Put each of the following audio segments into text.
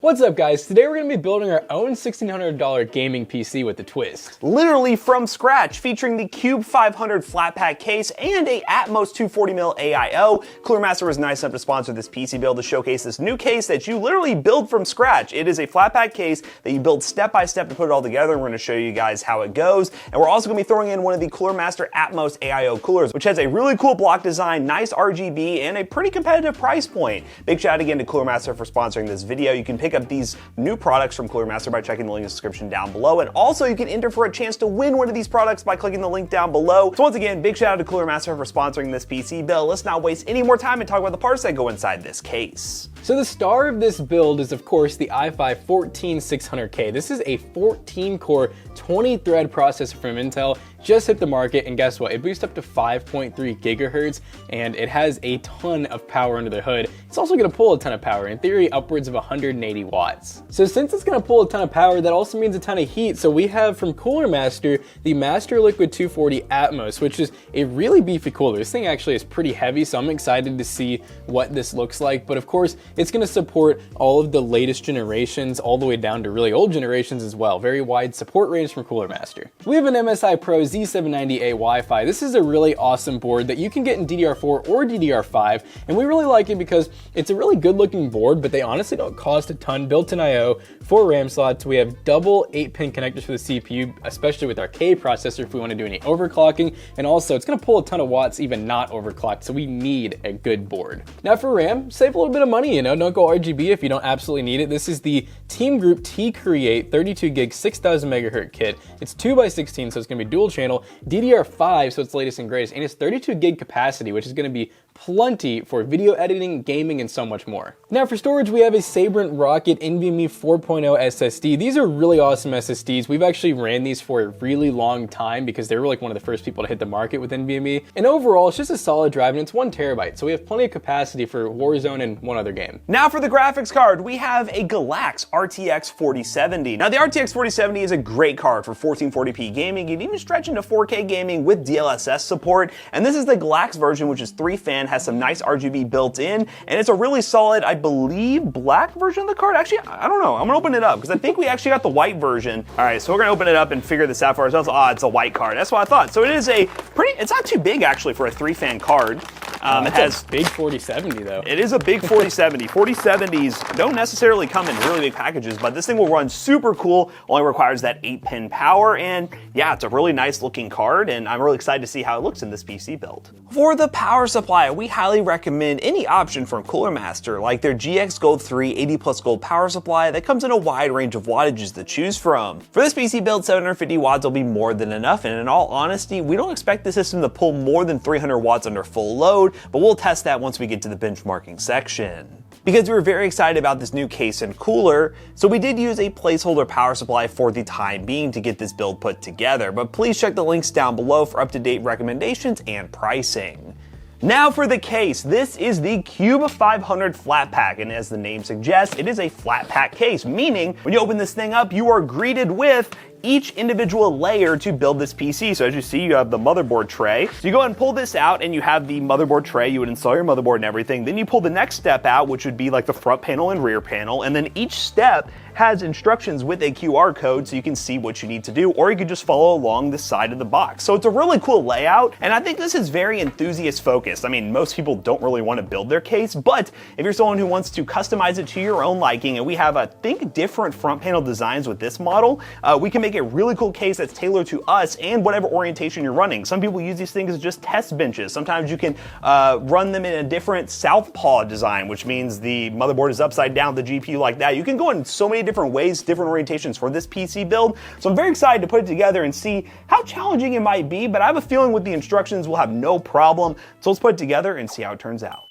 What's up guys, today we're going to be building our own $1,600 gaming PC with a twist. Literally from scratch, featuring the Cube 500 flat pack case and a Atmos 240mm AIO. Coolermaster was nice enough to sponsor this PC build to showcase this new case that you literally build from scratch. It is a flat pack case that you build step by step to put it all together, and we're going to show you guys how it goes. And we're also going to be throwing in one of the Coolermaster Atmos AIO coolers, which has a really cool block design, nice RGB, and a pretty competitive price point. Big shout out again to Coolermaster for sponsoring this video. You can pick up these new products from Coolermaster by checking the link in the description down below, and also you can enter for a chance to win one of these products by clicking the link down below. So once again, big shout out to Coolermaster for sponsoring this PC build. Let's not waste any more time and talk about the parts that go inside this case. So the star of this build is of course the i5 14600K. This is a 14-core, 20-thread processor from Intel. Just hit the market, and guess what? It boosts up to 5.3 gigahertz, and it has a ton of power under the hood. It's also going to pull a ton of power, in theory upwards of 180 watts. So since it's going to pull a ton of power, that also means a ton of heat. So we have from Coolermaster the Master Liquid 240 Atmos, which is a really beefy cooler. This thing actually is pretty heavy, so I'm excited to see what this looks like. But of course, it's going to support all of the latest generations, all the way down to really old generations as well. Very wide support range from Coolermaster. We have an MSI Pro Z790-A Wi-Fi. This is a really awesome board that you can get in DDR4 or DDR5, and we really like it because it's a really good looking board, but they honestly don't cost a ton. Built-in I/O, 4 RAM slots. We have double 8-pin connectors for the CPU, especially with our K processor if we want to do any overclocking, and also it's going to pull a ton of watts even not overclocked, so we need a good board. Now for RAM, save a little bit of money, you know, don't go RGB if you don't absolutely need it. This is the Teamgroup T-Create 32 gig 6000 megahertz kit. It's 2x16, so it's going to be dual channel, DDR5, so it's latest and greatest, and it's 32 gig capacity, which is going to be plenty for video editing, gaming, and so much more. Now for storage, we have a Sabrent Rocket NVMe 4.0 SSD. These are really awesome SSDs. We've actually ran these for a really long time because they were like one of the first people to hit the market with NVMe. And overall, it's just a solid drive, and it's 1 terabyte, so we have plenty of capacity for Warzone and one other game. Now for the graphics card, we have a Galax RTX 4070. Now the RTX 4070 is a great card for 1440p gaming. You can even stretch into 4K gaming with DLSS support. And this is the Galax version, which is 3-fan, has some nice RGB built in, and it's a really solid, I believe, black version of the card. Actually, I don't know. I'm gonna open it up because I think we actually got the white version. All right, so we're gonna open it up and figure this out for ourselves. Ah, it's a white card. That's what I thought. So it is a pretty, it's not too big actually for a 3-fan card. It has a big 4070 though. It is a big 4070. 4070s don't necessarily come in really big packages, but this thing will run super cool. Only requires that 8-pin power, and yeah, it's a really nice looking card, and I'm really excited to see how it looks in this PC build. For the power supply, we highly recommend any option from Coolermaster, like their GX Gold 3 80+ Gold power supply that comes in a wide range of wattages to choose from. For this PC build, 750 watts will be more than enough, and in all honesty, we don't expect the system to pull more than 300 watts under full load, but we'll test that once we get to the benchmarking section. Because we were very excited about this new case and cooler, so we did use a placeholder power supply for the time being to get this build put together, but please check the links down below for up-to-date recommendations and pricing. Now for the case, this is the Cube 500 flat pack, and as the name suggests, it is a flat pack case, meaning when you open this thing up, you are greeted with each individual layer to build this PC. So as you see, you have the motherboard tray. So you go ahead and pull this out, and you have the motherboard tray. You would install your motherboard and everything. Then you pull the next step out, which would be like the front panel and rear panel. And then each step has instructions with a QR code so you can see what you need to do, or you could just follow along the side of the box. So it's a really cool layout, and I think this is very enthusiast focused. I mean, most people don't really want to build their case, but if you're someone who wants to customize it to your own liking, and we have, I think, different front panel designs with this model, we can make a really cool case that's tailored to us and whatever orientation you're running. Some people use these things as just test benches. Sometimes you can run them in a different southpaw design, which means the motherboard is upside down, the GPU like that. You can go in so many different ways, different orientations for this PC build. So I'm very excited to put it together and see how challenging it might be, but I have a feeling with the instructions we'll have no problem. So let's put it together and see how it turns out.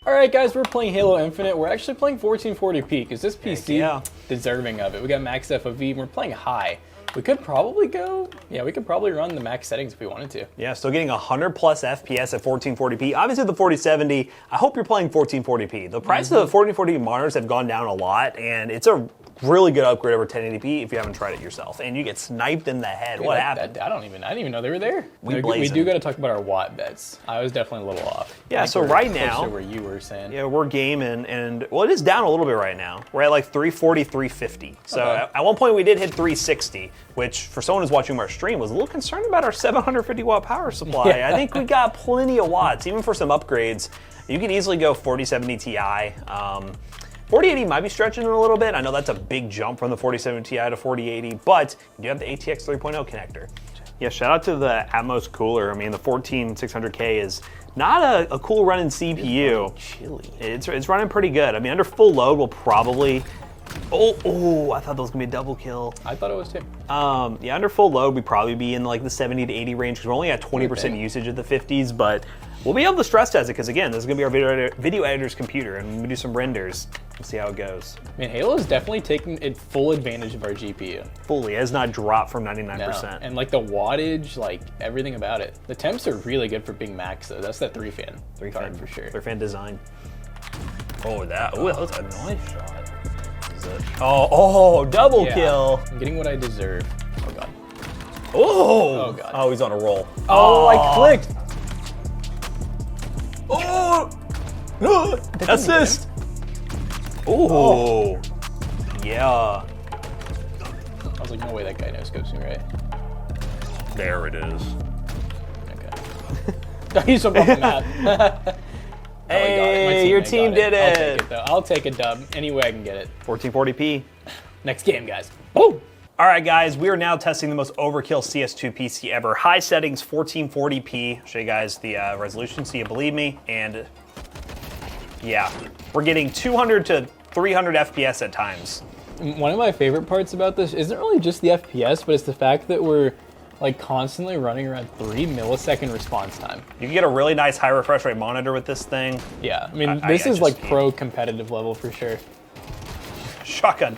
All right, guys, we're playing Halo Infinite. We're actually playing 1440p because this PC deserving of it. We got max FOV and we're playing high. We could probably go, we could probably run the max settings if we wanted to. Yeah, still getting 100 plus FPS at 1440p. Obviously the 4070, I hope you're playing 1440p. The price of the 1440p monitors have gone down a lot, and it's a really good upgrade over 1080p if you haven't tried it yourself. And you get sniped in the head. What happened? I didn't even know they were there. We blazing. do got to talk about our watt bets. I was definitely a little off. Yeah, so right now, closer to where you were saying. Yeah, we're gaming, and well, it is down a little bit right now. We're at like 340, 350. So at one point we did hit 360, which for someone who's watching our stream was a little concerned about our 750 watt power supply. I think we got plenty of watts, even for some upgrades. You could easily go 4070 Ti. 4080 might be stretching it a little bit. I know that's a big jump from the 4070 Ti to 4080, but you do have the ATX 3.0 connector. Yeah, shout out to the Atmos cooler. I mean, the 14600K is not a cool running CPU. It's chilly. It's running pretty good. I mean, under full load, we'll probably. Oh, I thought that was gonna be a double kill. I thought it was too. Yeah, under full load, we'd probably be in like the 70 to 80 range because we're only at 20% usage of the 50s, but we'll be able to stress test it because again, this is gonna be our video editor's computer, and when we do some renders, we'll see how it goes. Man, Halo is definitely taking full advantage of our GPU. Fully, it has not dropped from 99%. No. And like the wattage, like everything about it. The temps are really good for being max though. That's that 3-fan. 3-fan for sure. 3-fan design. That was a nice shot. Oh, double kill. I'm getting what I deserve. Oh god. Oh god. Oh, he's on a roll. Oh, I clicked. Oh, assist. Oh, yeah. I was like, no way that guy knows scopes me, right? There it is. Okay. He's up on the map. Hey, your team did it. I'll take it though. I'll take a dub any way I can get it. 1440p. Next game, guys. Boom. All right, guys, we are now testing the most overkill CS2 PC ever. High settings, 1440p. I'll show you guys the resolution so you believe me. And yeah, we're getting 200 to 300 FPS at times. One of my favorite parts about this isn't really just the FPS, but it's the fact that we're like constantly running around 3 millisecond response time. You can get a really nice high refresh rate monitor with this thing. Yeah, I mean, this is like pro competitive level for sure. Shotgun.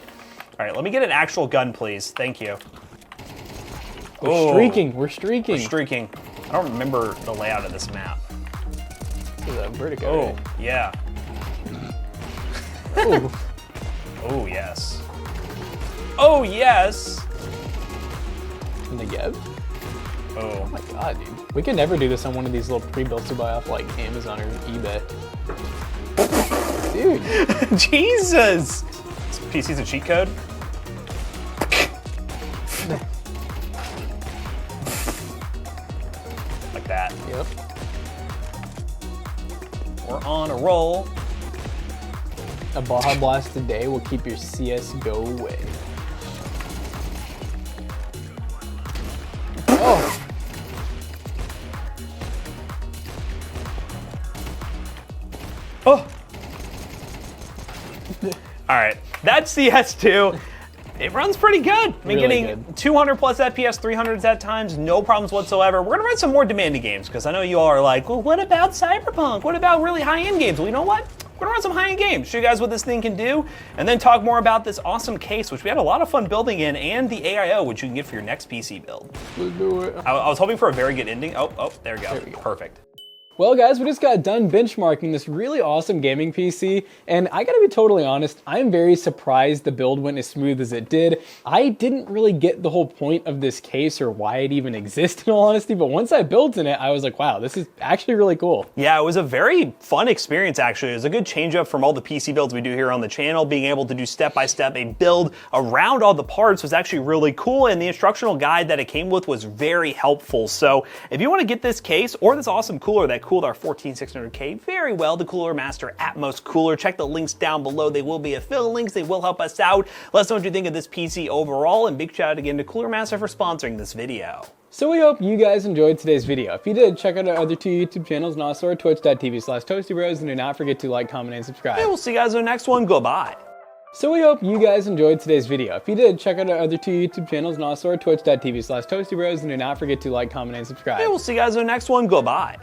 All right, let me get an actual gun, please. Thank you. We're streaking. We're streaking. We're streaking. I don't remember the layout of this map. Vertigo. Oh, yeah. Oh. Oh, yes. Oh, yes. In the Gev? Oh my god, dude. We could never do this on one of these little pre-builts to buy off like Amazon or eBay. Dude. Jesus. This PC's a cheat code? Like that. Yep. We're on a roll. A Baja Blast today will keep your CS go away. Oh. Oh. All right, that's CS2. It runs pretty good. I mean, really getting good. 200 plus FPS, 300s at times, no problems whatsoever. We're gonna run some more demanding games because I know you all are like, well, what about Cyberpunk? What about really high-end games? Well, you know what? We're gonna run some high-end games, show you guys what this thing can do, and then talk more about this awesome case, which we had a lot of fun building in, and the AIO, which you can get for your next PC build. Let's do it. I was hoping for a very good ending. Oh, there we go. Perfect. Well guys, we just got done benchmarking this really awesome gaming PC, and I gotta be totally honest, I'm very surprised the build went as smooth as it did. I didn't really get the whole point of this case or why it even exists in all honesty, but once I built in it, I was like, wow, this is actually really cool. Yeah, it was a very fun experience actually. It was a good change up from all the PC builds we do here on the channel. Being able to do step-by-step a build around all the parts was actually really cool, and the instructional guide that it came with was very helpful. So if you wanna get this case or this awesome cooler that cooled our 14600K very well, the Coolermaster Atmos cooler. Check the links down below. They will be affiliate links. They will help us out. Let us know what you think of this PC overall, and big shout out again to Coolermaster for sponsoring this video. So we hope you guys enjoyed today's video. If you did, check out our other 2 YouTube channels and also our twitch.tv/ToastyBros, and do not forget to like, comment, and subscribe. Yeah, we'll see you guys in the next one. Goodbye. So we hope you guys enjoyed today's video. If you did, check out our other 2 YouTube channels and also our twitch.tv/ToastyBros, and do not forget to like, comment, and subscribe. Yeah, we'll see you guys in the next one. Goodbye.